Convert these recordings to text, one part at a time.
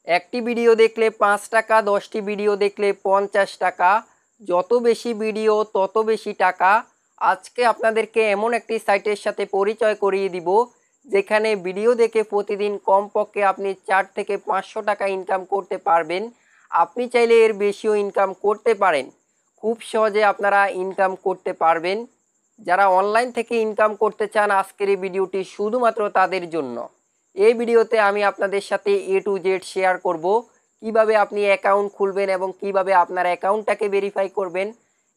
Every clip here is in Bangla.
একটি ভিডিও দেখলে 5 টাকা, 10টি ভিডিও দেখলে 50 টাকা। যত বেশি ভিডিও তত বেশি টাকা। আজকে আপনাদেরকে এমন একটি সাইটের সাথে পরিচয় করিয়ে দিব যেখানে ভিডিও দেখে প্রতিদিন কমপক্ষে আপনি 4 থেকে 500 টাকা ইনকাম করতে পারবেন। আপনি চাইলে এর বেশিও ইনকাম করতে পারেন। খুব সহজে আপনারা ইনকাম করতে পারবেন। যারা অনলাইন থেকে ইনকাম করতে চান, আজকের এই ভিডিওটি শুধুমাত্র তাদের জন্য। এই ভিডিওতে আমি আপনাদের সাথে A to Z শেয়ার করব কিভাবে আপনি অ্যাকাউন্ট খুলবেন এবং কিভাবে আপনার অ্যাকাউন্টটাকে ভেরিফাই করবেন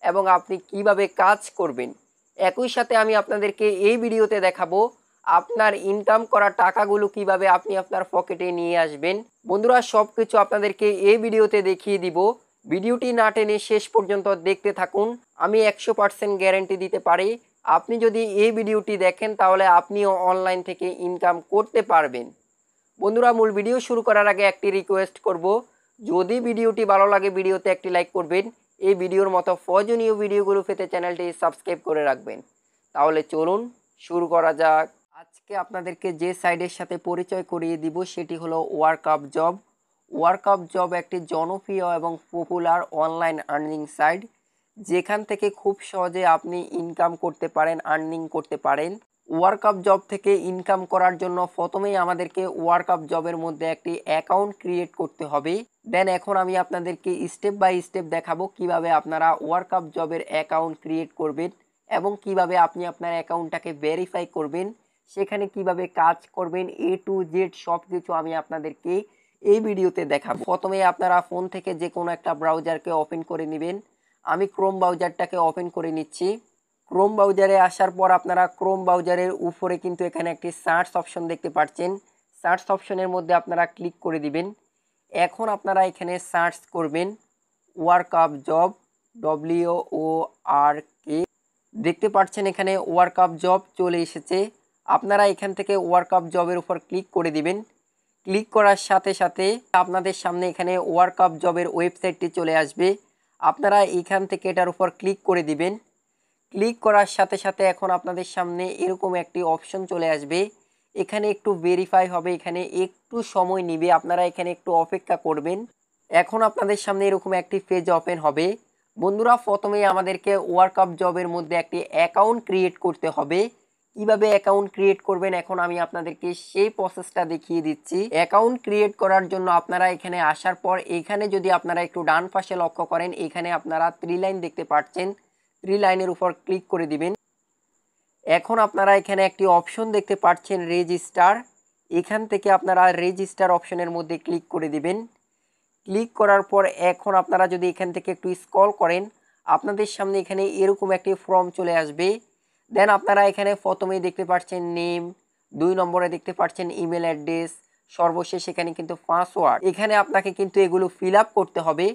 এবং আপনি কিভাবে কাজ করবেন। একই সাথে আমি আপনাদেরকে এই ভিডিওতে দেখাবো আপনার ইনকাম করা টাকাগুলো কিভাবে আপনি আপনার পকেটে নিয়ে আসবেন। বন্ধুরা, সব কিছু আপনাদেরকে এই ভিডিওতে দেখিয়ে দিব। ভিডিওটি না টেনে শেষ পর্যন্ত দেখতে থাকুন। আমি 100% গ্যারান্টি দিতে পারি আপনি যদি এই ভিডিওটি দেখেন তাহলে আপনিও অনলাইন থেকে ইনকাম করতে পারবেন। বন্ধুরা, মূল ভিডিও শুরু করার আগে একটি রিকোয়েস্ট করব, যদি ভিডিওটি ভালো লাগে ভিডিওতে একটি লাইক করবেন। এই ভিডিওর মতো প্রয়োজনীয় ভিডিওগুলো পেতে চ্যানেলটি সাবস্ক্রাইব করে রাখবেন। তাহলে চলুন শুরু করা যাক। আজকে আপনাদেরকে যে সাইটের সাথে পরিচয় করিয়ে দিব সেটি হলো ওয়ার্কআপ জব। ওয়ার্কআপ জব একটি জনপ্রিয় এবং পপুলার অনলাইন আর্নিং সাইট, যেখান থেকে খুব সহজে আপনি ইনকাম করতে পারেন, আর্নিং করতে পারেন। ওয়ার্কআপ জব থেকে ইনকাম করার জন্য প্রথমেই আমাদেরকে ওয়ার্কআপ জবের মধ্যে একটি অ্যাকাউন্ট ক্রিয়েট করতে হবে। দেন এখন আমি আপনাদেরকে স্টেপ বাই স্টেপ দেখাবো কিভাবে আপনারা ওয়ার্কআপ জবের অ্যাকাউন্ট ক্রিয়েট করবেন এবং কিভাবে আপনি আপনার অ্যাকাউন্টটাকে ভেরিফাই করবেন, সেখানে কিভাবে কাজ করবেন। A to Z সব কিছু আমি আপনাদেরকে এই ভিডিওতে দেখাবো। প্রথমে আপনারা ফোন থেকে যে কোনো একটা ব্রাউজারকে ওপেন করে নেবেন। আমি ক্রোম ব্রাউজারটাকে ওপেন করে নিচ্ছি। ক্রোম ব্রাউজারে আসার পর আপনারা ক্রোম ব্রাউজারের উপরে কিন্তু এখানে একটি সার্চ অপশন দেখতে পাচ্ছেন। সার্চ অপশনের মধ্যে আপনারা ক্লিক করে দিবেন। এখন আপনারা এখানে সার্চ করবেন ওয়ার্কআপ জব, WORK। দেখতে পাচ্ছেন এখানে ওয়ার্কআপ জব চলে এসেছে। আপনারা এখান থেকে ওয়ার্কআপ জবের উপর ক্লিক করে দিবেন। ক্লিক করার সাথে সাথে আপনাদের সামনে এখানে ওয়ার্কআপ জবের ওয়েবসাইটটি চলে আসবে। আপনারা এখান থেকে এটার উপর ক্লিক করে দিবেন। ক্লিক করার সাথে সাথে এখন আপনাদের সামনে এরকম একটি অপশন চলে আসবে। এখানে একটু ভেরিফাই হবে, এখানে একটু সময় নেবে, আপনারা এখানে একটু অপেক্ষা করবেন। এখন আপনাদের সামনে এরকম একটি পেজ ওপেন হবে। বন্ধুরা, প্রথমেই আমাদেরকে ওয়ার্কআপ জবের মধ্যে একটি অ্যাকাউন্ট ক্রিয়েট করতে হবে। কিভাবে অ্যাকাউন্ট ক্রিয়েট করবেন এখন আমি আপনাদেরকে সেই প্রসেসটা দেখিয়ে দিচ্ছি। অ্যাকাউন্ট ক্রিয়েট করার জন্য আপনারা এখানে আসার পর এখানে যদি আপনারা একটু ডান পাশে লক্ষ্য করেন, এখানে আপনারা 3 লাইন দেখতে পাচ্ছেন। 3 লাইনের উপর ক্লিক করে দিবেন। এখন আপনারা এখানে একটি অপশন দেখতে পাচ্ছেন রেজিস্টার। এখান থেকে আপনারা রেজিস্টার অপশনের মধ্যে ক্লিক করে দিবেন। ক্লিক করার পর এখন আপনারা যদি এখান থেকে একটু স্ক্রল করেন, আপনাদের সামনে এখানে এরকম একটি ফর্ম চলে আসবে। দেন আপনারা এখানে প্রথমেই দেখতে পাচ্ছেন নেম, 2 নম্বরে দেখতে পাচ্ছেন ইমেল অ্যাড্রেস, সর্বশেষ এখানে কিন্তু পাসওয়ার্ড। এখানে আপনাকে কিন্তু এগুলো ফিল আপ করতে হবে।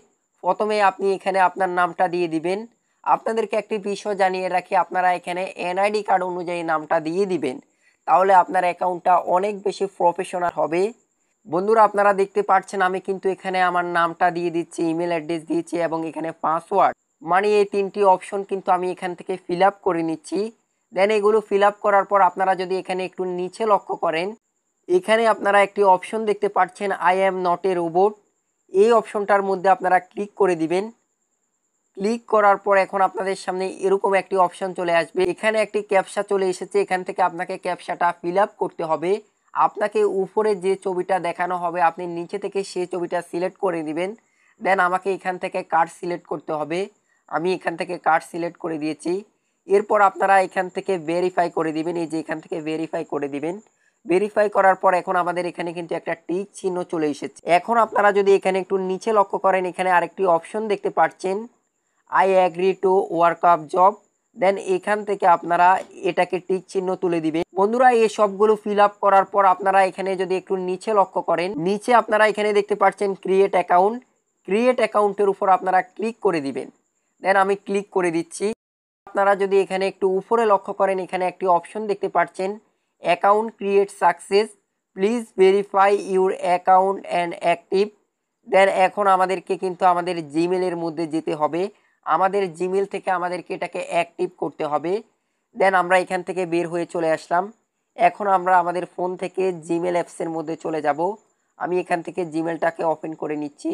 প্রথমে আপনি এখানে আপনার নামটা দিয়ে দিবেন। আপনাদেরকে একটি বিষয় জানিয়ে রাখি, আপনারা এখানে NID কার্ড অনুযায়ী নামটা দিয়ে দিবেন, তাহলে আপনার অ্যাকাউন্টটা অনেক বেশি প্রফেশনাল হবে। বন্ধুরা, আপনারা দেখতে পাচ্ছেন আমি কিন্তু এখানে আমার নামটা দিয়ে দিচ্ছি, ইমেল অ্যাড্রেস দিয়েছি এবং এখানে পাসওয়ার্ড, মানে এই 3টি অপশন কিন্তু আমি এখান থেকে ফিল আপ করে নিচ্ছি। দেন এগুলো ফিল আপ করার পর আপনারা যদি এখানে একটু নিচে লক্ষ্য করেন, এখানে আপনারা একটি অপশন দেখতে পাচ্ছেন I am not a robot. এই অপশনটার মধ্যে আপনারা ক্লিক করে দিবেন। ক্লিক করার পর এখন আপনাদের সামনে এরকম একটি অপশন চলে আসবে। এখানে একটি ক্যাপচা চলে এসেছে, এখান থেকে আপনাকে ক্যাপচাটা ফিল আপ করতে হবে। আপনাকে উপরে যে ছবিটা দেখানো হবে আপনি নিচে থেকে সেই ছবিটা সিলেক্ট করে দিবেন। দেন আমাকে এখান থেকে কার্ড সিলেক্ট করতে হবে। আমি এখান থেকে কার্ড সিলেক্ট করে দিয়েছি। এরপর আপনারা এখান থেকে ভেরিফাই করে দিবেন। এই যে এখান থেকে ভেরিফাই করে দিবেন। ভেরিফাই করার পর এখন আমাদের এখানে কিন্তু একটা টিক চিহ্ন চলে এসেছে। এখন আপনারা যদি এখানে একটু নিচে লক্ষ্য করেন, এখানে আরেকটি অপশন দেখতে পাচ্ছেন I agree to work up job. Then এখান থেকে আপনারা এটাকে টিক চিহ্ন তুলে দিবেন। বন্ধুরা, এই সবগুলো ফিল আপ করার পর আপনারা এখানে যদি একটু নিচে লক্ষ্য করেন, নিচে আপনারা এখানে দেখতে পাচ্ছেন ক্রিয়েট অ্যাকাউন্ট। ক্রিয়েট অ্যাকাউন্টের উপর আপনারা ক্লিক করে দিবেন। দেন আমি ক্লিক করে দিচ্ছি। আপনারা যদি এখানে একটু উপরে লক্ষ্য করেন, এখানে একটি অপশন দেখতে পাচ্ছেন account create success, please verify your account and active. Then এখন আমাদেরকে কিন্তু আমাদের জিমেলের মধ্যে যেতে হবে। আমাদের জিমেল থেকে আমাদেরকে এটাকে অ্যাক্টিভ করতে হবে। দেন আমরা এখান থেকে বের হয়ে চলে আসলাম। এখন আমরা আমাদের ফোন থেকে জিমেল অ্যাপসের মধ্যে চলে যাব। আমি এখান থেকে জিমেলটাকে ওপেন করে নিচ্ছি।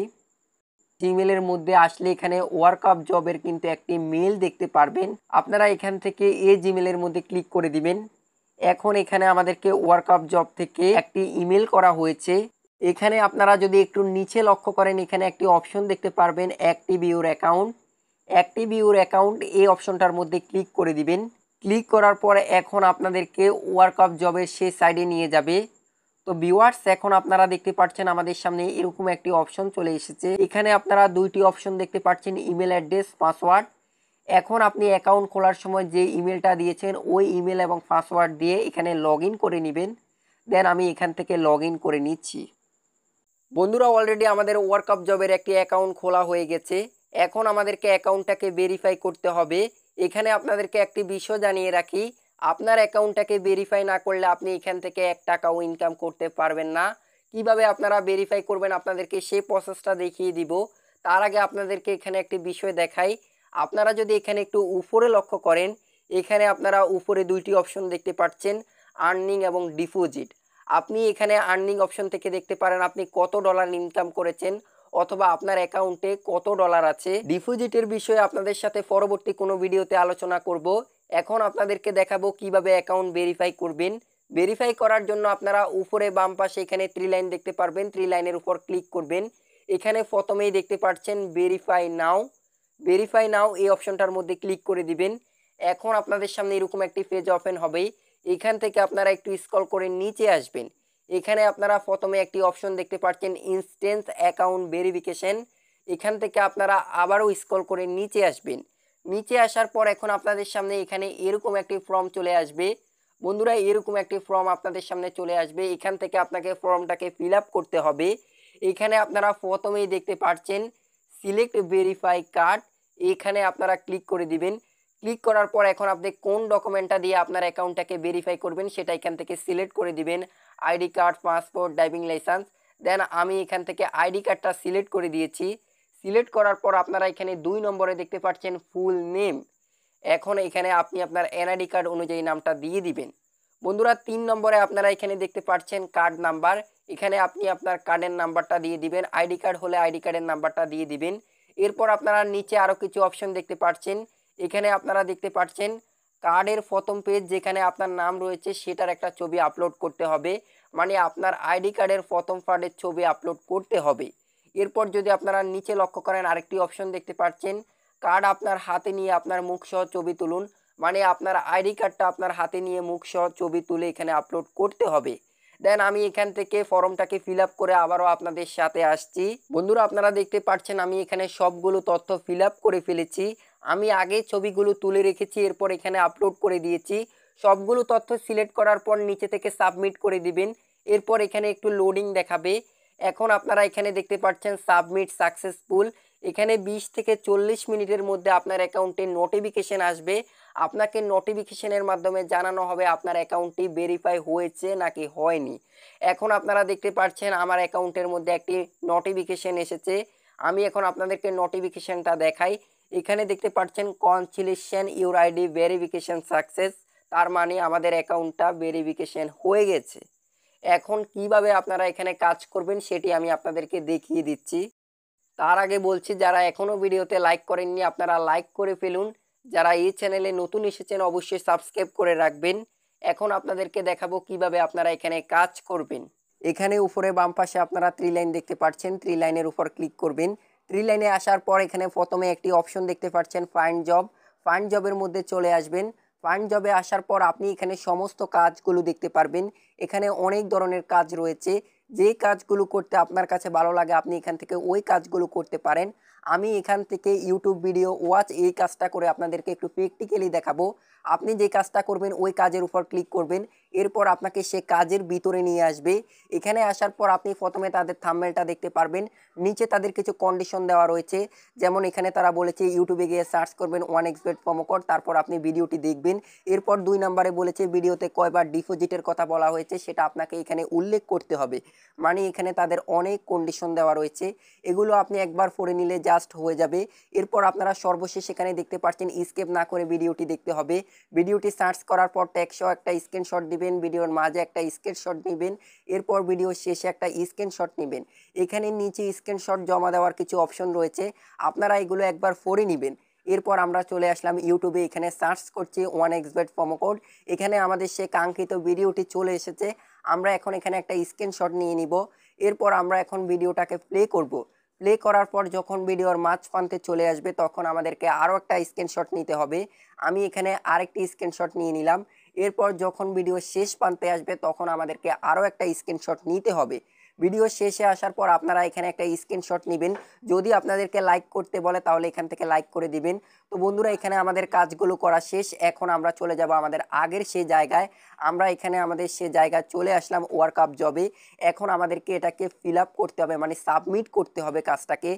জিমেলের মধ্যে আসলে এখানে ওয়ার্ক আপ জবের কিন্তু একটি মেল দেখতে পারবেন। আপনারা এখান থেকে এই জিমেলের মধ্যে ক্লিক করে দিবেন। এখন এখানে আমাদেরকে ওয়ার্ক আপ জব থেকে একটি ইমেল করা হয়েছে। এখানে আপনারা যদি একটু নিচে লক্ষ্য করেন, এখানে একটি অপশন দেখতে পারবেন active your account. Active your account এই অপশনটার মধ্যে ক্লিক করে দিবেন। ক্লিক করার পরে এখন আপনাদেরকে ওয়ার্ক আপ জবের সেই সাইডে নিয়ে যাবে। তো ভিউয়ার্স, এখন আপনারা দেখতে পাচ্ছেন আমাদের সামনে এরকম একটি অপশন চলে এসেছে। এখানে আপনারা দুইটি অপশন দেখতে পাচ্ছেন, ইমেল অ্যাড্রেস, পাসওয়ার্ড। এখন আপনি অ্যাকাউন্ট খোলার সময় যে ইমেলটা দিয়েছেন ওই ইমেল এবং পাসওয়ার্ড দিয়ে এখানে লগ ইন করে নেবেন। দেন আমি এখান থেকে লগ ইন করে নিচ্ছি। বন্ধুরা, অলরেডি আমাদের ওয়ার্ক আপ জবের একটি অ্যাকাউন্ট খোলা হয়ে গেছে। এখন আমাদেরকে অ্যাকাউন্টটাকে ভেরিফাই করতে হবে। এখানে আপনাদেরকে একটি বিষয় জানিয়ে রাখি, আপনার অ্যাকাউন্টটাকে ভেরিফাই না করলে আপনি এখান থেকে 1 টাকাও ইনকাম করতে পারবেন না। কিভাবে আপনারা ভেরিফাই করবেন আপনাদেরকে সেই প্রসেসটা দেখিয়ে দিব। তার আগে আপনাদেরকে এখানে একটি বিষয় দেখাই। আপনারা যদি এখানে একটু উপরে লক্ষ্য করেন, এখানে আপনারা উপরে দুইটি অপশন দেখতে পাচ্ছেন, আর্নিং এবং ডিপোজিট। আপনি এখানে আর্নিং অপশন থেকে দেখতে পারেন আপনি কত ডলার ইনকাম করেছেন অথবা আপনার অ্যাকাউন্টে কত ডলার আছে। ডিপোজিটের বিষয়ে আপনাদের সাথে পরবর্তী কোনো ভিডিওতে আলোচনা করব। এখন আপনাদেরকে দেখাবো কিভাবে অ্যাকাউন্ট ভেরিফাই করবেন। ভেরিফাই করার জন্য আপনারা উপরে বাম পাশে এখানে 3 লাইন দেখতে পারবেন, 3 লাইনের উপর ক্লিক করবেন। এখানে প্রথমেই দেখতে পাচ্ছেন ভেরিফাই নাও। ভেরিফাই নাও এই অপশনটার মধ্যে ক্লিক করে দিবেন। এখন আপনাদের সামনে এরকম একটি পেজ ওপেন হবে। এখান থেকে আপনারা একটু স্ক্রল করে নিচে আসবেন। এখানে আপনারা প্রথমে একটি অপশন দেখতে পাচ্ছেন ইনস্ট্যান্ট অ্যাকাউন্ট ভেরিফিকেশন। এখান থেকে আপনারা আবারও স্ক্রল করে নিচে আসবেন। নিচে আসার পর এখন আপনাদের সামনে এখানে এরকম একটি ফর্ম চলে আসবে। বন্ধুরা, এরকম একটি ফর্ম আপনাদের সামনে চলে আসবে। এখান থেকে আপনাকে ফর্মটাকে ফিল আপ করতে হবে। এখানে আপনারা প্রথমেই দেখতে পাচ্ছেন সিলেক্ট ভেরিফাই কার্ড। এখানে আপনারা ক্লিক করে দিবেন। ক্লিক করার পর এখন আপনি কোন ডকুমেন্টটা দিয়ে আপনার অ্যাকাউন্টটাকে ভেরিফাই করবেন সেটা এখান থেকে সিলেক্ট করে দিবেন। ID card, passport, driving license. Then আমি এখান থেকে আইডি কার্ডটা সিলেক্ট করে দিয়েছি। সিলেক্ট করার পর আপনারা এখানে 2 নম্বরে দেখতে পাচ্ছেন ফুল নেম। এখন এখানে আপনি আপনার এনআইডি কার্ড অনুযায়ী নামটা দিয়ে দিবেন। বন্ধুরা, 3 নম্বরে আপনারা এখানে দেখতে পাচ্ছেন কার্ড নাম্বার। এখানে আপনি আপনার কার্ডের নাম্বারটা দিয়ে দিবেন। আইডি কার্ড হলে আইডি কার্ডের নাম্বারটা দিয়ে দিবেন। এরপর আপনারা নিচে আরও কিছু অপশন দেখতে পাচ্ছেন। এখানে আপনারা দেখতে পাচ্ছেন কার্ডের প্রথম পেজ যেখানে আপনার নাম রয়েছে সেটার একটা ছবি আপলোড করতে হবে। মানে আপনার আইডি কার্ডের প্রথম পার্টের ছবি আপলোড করতে হবে। এরপর যদি আপনারা নিচে লক্ষ্য করেন আরেকটি অপশন দেখতে পাচ্ছেন, কার্ড আপনার হাতে নিয়ে আপনার মুখ সহ ছবি তুলুন। মানে আপনার আইডি কার্ডটা আপনার হাতে নিয়ে মুখ সহ ছবি তুলে এখানে আপলোড করতে হবে। দেন আমি এখান থেকে ফর্মটাকে ফিল আপ করে আবারও আপনাদের সাথে আসছি। বন্ধুরা, আপনারা দেখতে পাচ্ছেন আমি এখানে সবগুলো তথ্য ফিল আপ করে ফেলেছি। আমি আগে ছবিগুলো তুলে রেখেছি, এরপর এখানে আপলোড করে দিয়েছি। সবগুলো তথ্য সিলেক্ট করার পর নিচে থেকে সাবমিট করে দিবেন। এরপর এখানে একটু লোডিং দেখাবে। এখন আপনারা এখানে দেখতে পাচ্ছেন সাবমিট সাকসেসফুল। এখানে 20 থেকে 40 মিনিটের মধ্যে আপনার অ্যাকাউন্টে নোটিফিকেশন আসবে। আপনাকে নোটিফিকেশনের মাধ্যমে জানানো হবে আপনার অ্যাকাউন্টটি ভেরিফাই হয়েছে নাকি হয়নি। এখন আপনারা দেখতে পাচ্ছেন আমার অ্যাকাউন্টের মধ্যে একটি নোটিফিকেশন এসেছে। আমি এখন আপনাদেরকে নোটিফিকেশনটা দেখাই। এখানে দেখতে পাচ্ছেন congratulation your ID verification success. তার মানে আমাদের অ্যাকাউন্টটা ভেরিফিকেশন হয়ে গেছে। এখন কিভাবে আপনারা এখানে কাজ করবেন সেটি আমি আপনাদেরকে দেখিয়ে দিচ্ছি। তার আগে বলছি, যারা এখনও ভিডিওতে লাইক করেননি আপনারা লাইক করে ফেলুন। যারা এই চ্যানেলে নতুন এসেছেন অবশ্যই সাবস্ক্রাইব করে রাখবেন। এখন আপনাদেরকে দেখাবো কিভাবে আপনারা এখানে কাজ করবেন। এখানে উপরে বাম পাশে আপনারা 3 লাইন দেখতে পাচ্ছেন, 3 লাইনের উপর ক্লিক করবেন। 3 লাইনে আসার পর এখানে প্রথমে একটি অপশন দেখতে পাচ্ছেন ফাইন্ড জব। ফাইন্ড জবের মধ্যে চলে আসবেন। ফাইন্ড জবে আসার পর আপনি এখানে সমস্ত কাজগুলো দেখতে পারবেন। এখানে অনেক ধরনের কাজ রয়েছে। যে কাজগুলো করতে আপনার কাছে ভালো লাগে আপনি এখান থেকে ওই কাজগুলো করতে পারেন। আমি এখান থেকে ইউটিউব ভিডিও ওয়াচ এই কাজটা করে আপনাদেরকে একটু প্র্যাকটিক্যালি দেখাবো। আপনি যে কাজটা করবেন ওই কাজের উপর ক্লিক করবেন। এরপর আপনাকে সে কাজের ভিতরে নিয়ে আসবে। এখানে আসার পর আপনি প্রথমে তাদের থাম্বনেলটা দেখতে পারবেন। নিচে তাদের কিছু কন্ডিশন দেওয়া রয়েছে। যেমন এখানে তারা বলেছে ইউটিউবে গিয়ে সার্চ করবেন 1xbet প্রোমো কোড, তারপর আপনি ভিডিওটি দেখবেন। এরপর 2 নম্বরে বলেছে ভিডিওতে কয়বার ডিপোজিটের কথা বলা হয়েছে সেটা আপনাকে এখানে উল্লেখ করতে হবে। মানে এখানে তাদের অনেক কন্ডিশন দেওয়া রয়েছে। এগুলো আপনি একবার পড়ে নিলে জাস্ট হয়ে যাবে। এরপর আপনারা সর্বশেষ এখানে দেখতে পাচ্ছেন স্কিপ না করে ভিডিওটি দেখতে হবে। ভিডিওটি সার্চ করার পর টেক্সট একটা স্ক্রিনশট দিবেন। দিবেন, ভিডিওর মাঝে একটা স্ক্রিনশট নেবেন, এরপর ভিডিও শেষে একটা স্ক্রিনশট নেবেন। এখানে নিচে স্ক্রিনশট জমা দেওয়ার কিছু অপশন রয়েছে, আপনারা এগুলো একবার পড়ে নেবেন। এরপর আমরা চলে আসলাম ইউটিউবে, এখানে সার্চ করছি 1xbet প্রোমো কোড। এখানে আমাদের সে কাঙ্ক্ষিত ভিডিওটি চলে এসেছে। আমরা এখন এখানে একটা স্ক্রিনশট নিয়ে নিব। এরপর আমরা এখন ভিডিওটাকে প্লে করব। প্লে করার পর যখন ভিডিওর মাঝ প্রান্তে চলে আসবে তখন আমাদেরকে আরও একটা স্ক্রিনশট নিতে হবে। আমি এখানে আরেকটি স্ক্রিনশট নিয়ে নিলাম। এরপর যখন ভিডিও শেষ প্রান্তে আসবে তখন আমাদেরকে আরও একটা স্ক্রিনশট নিতে হবে। ভিডিও শেষে আসার পর আপনারা এখানে একটা স্ক্রিনশট নেবেন। যদি আপনাদেরকে লাইক করতে বলে তাহলে এখান থেকে লাইক করে দিবেন। তো বন্ধুরা, এখানে আমাদের কাজগুলো করা শেষ। এখন আমরা চলে যাব আমাদের আগের সেই জায়গায়। আমরা এখানে আমাদের সে জায়গায় চলে আসলাম ওয়ার্কআপ জবে। এখন আমাদেরকে এটাকে ফিল আপ করতে হবে, মানে সাবমিট করতে হবে কাজটাকে।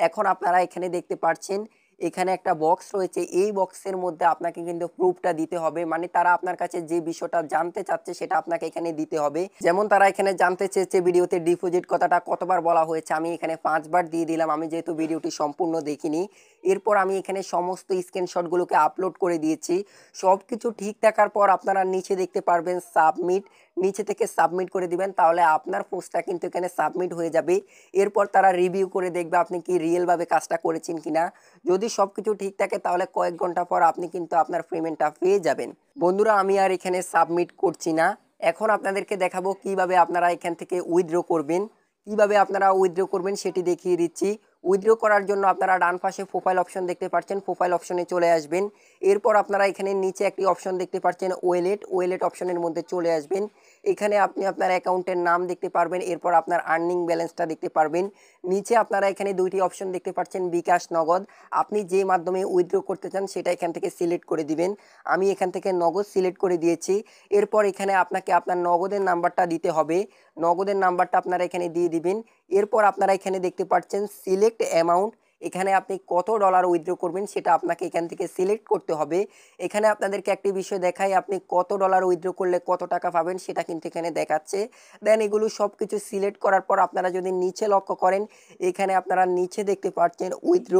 এখন আপনারা এখানে দেখতে পাচ্ছেন এখানে একটা বক্স রয়েছে, এই বক্সের মধ্যে আপনাকে কিন্তু প্রুফটা দিতে হবে, মানে তারা আপনার কাছে যে বিষয়টা জানতে চাচ্ছে সেটা আপনাকে এখানে দিতে হবে। যেমন তারা এখানে জানতে চেয়েছে ভিডিওতে ডিপোজিট কথাটা কতবার বলা হয়েছে, আমি এখানে 5 বার দিয়ে দিলাম, আমি যেহেতু ভিডিওটি সম্পূর্ণ দেখিনি। এরপর আমি এখানে সমস্ত স্ক্রিনশটগুলোকে আপলোড করে দিয়েছি। সব কিছু ঠিক থাকার পর আপনারা নিচে দেখতে পারবেন সাবমিট, নিচে থেকে সাবমিট করে দিবেন, তাহলে আপনার পোস্টটা কিন্তু এখানে সাবমিট হয়ে যাবে। এরপর তারা রিভিউ করে দেখবে আপনি কি রিয়েলভাবে কাজটা করেছেন কিনা। যদি সব কিছু ঠিক থাকে তাহলে কয়েক ঘন্টা পর আপনি কিন্তু আপনার পেমেন্টটা পেয়ে যাবেন। বন্ধুরা, আমি আর এখানে সাবমিট করছি না। এখন আপনাদেরকে দেখাবো কিভাবে আপনারা এখান থেকে উইথড্র করবেন। কিভাবে আপনারা উইথড্র করবেন সেটি দেখিয়ে দিচ্ছি। উইথড্র করার জন্য আপনারা ডান পাশে প্রোফাইল অপশন দেখতে পাচ্ছেন, প্রোফাইল অপশনে চলে আসবেন। এরপর আপনারা এখানে নিচে একটি অপশন দেখতে পাচ্ছেন ওয়েলেট অপশনের মধ্যে চলে আসবেন। এখানে আপনি আপনার অ্যাকাউন্টের নাম দেখতে পারবেন, এরপর আপনার আর্নিং ব্যালেন্সটা দেখতে পারবেন। নিচে আপনারা এখানে দুইটি অপশন দেখতে পাচ্ছেন, বিকাশ, নগদ। আপনি যে মাধ্যমে উইথড্র করতে চান সেটা এখান থেকে সিলেক্ট করে দিবেন। আমি এখান থেকে নগদ সিলেক্ট করে দিয়েছি। এরপর এখানে আপনাকে আপনার নগদের নাম্বারটা দিতে হবে, নগদের নাম্বারটা আপনারা এখানে দিয়ে দিবেন। এরপর আপনারা এখানে দেখতে পাচ্ছেন সিলেক্ট অ্যামাউন্ট, এখানে আপনি কত ডলার উইথড্র করবেন সেটা আপনাকে এখান থেকে সিলেক্ট করতে হবে। এখানে আপনাদেরকে একটি বিষয় দেখাই, আপনি কত ডলার উইথড্র করলে কত টাকা পাবেন সেটা কিন্তু এখানে দেখাচ্ছে। দেন এগুলো সব কিছু সিলেক্ট করার পর আপনারা যদি নিচে লক্ষ্য করেন, এখানে আপনারা নিচে দেখতে পাচ্ছেন উইথড্র,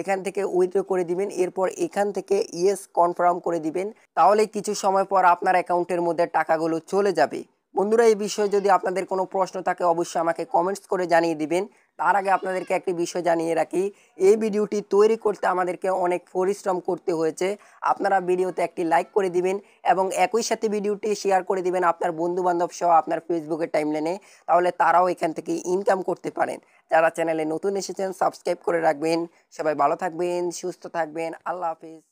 এখান থেকে উইথড্র করে দিবেন। এরপর এখান থেকে ইয়েস কনফার্ম করে দিবেন, তাহলে কিছু সময় পর আপনার অ্যাকাউন্টের মধ্যে টাকাগুলো চলে যাবে। বন্ধুরা, এই বিষয়ে যদি আপনাদের কোনো প্রশ্ন থাকে অবশ্যই আমাকে কমেন্টস করে জানিয়ে দিবেন। তার আগে আপনাদেরকে একটি বিষয় জানিয়ে রাখি, এই ভিডিওটি তৈরি করতে আমাদেরকে অনেক পরিশ্রম করতে হয়েছে। আপনারা ভিডিওতে একটি লাইক করে দিবেন এবং একই সাথে ভিডিওটি শেয়ার করে দিবেন আপনার বন্ধুবান্ধব সহ আপনার ফেসবুকের টাইমলাইনে, তাহলে তারাও এখান থেকে ইনকাম করতে পারেন। যারা চ্যানেলে নতুন এসেছেন সাবস্ক্রাইব করে রাখবেন। সবাই ভালো থাকবেন, সুস্থ থাকবেন। আল্লাহ হাফিজ।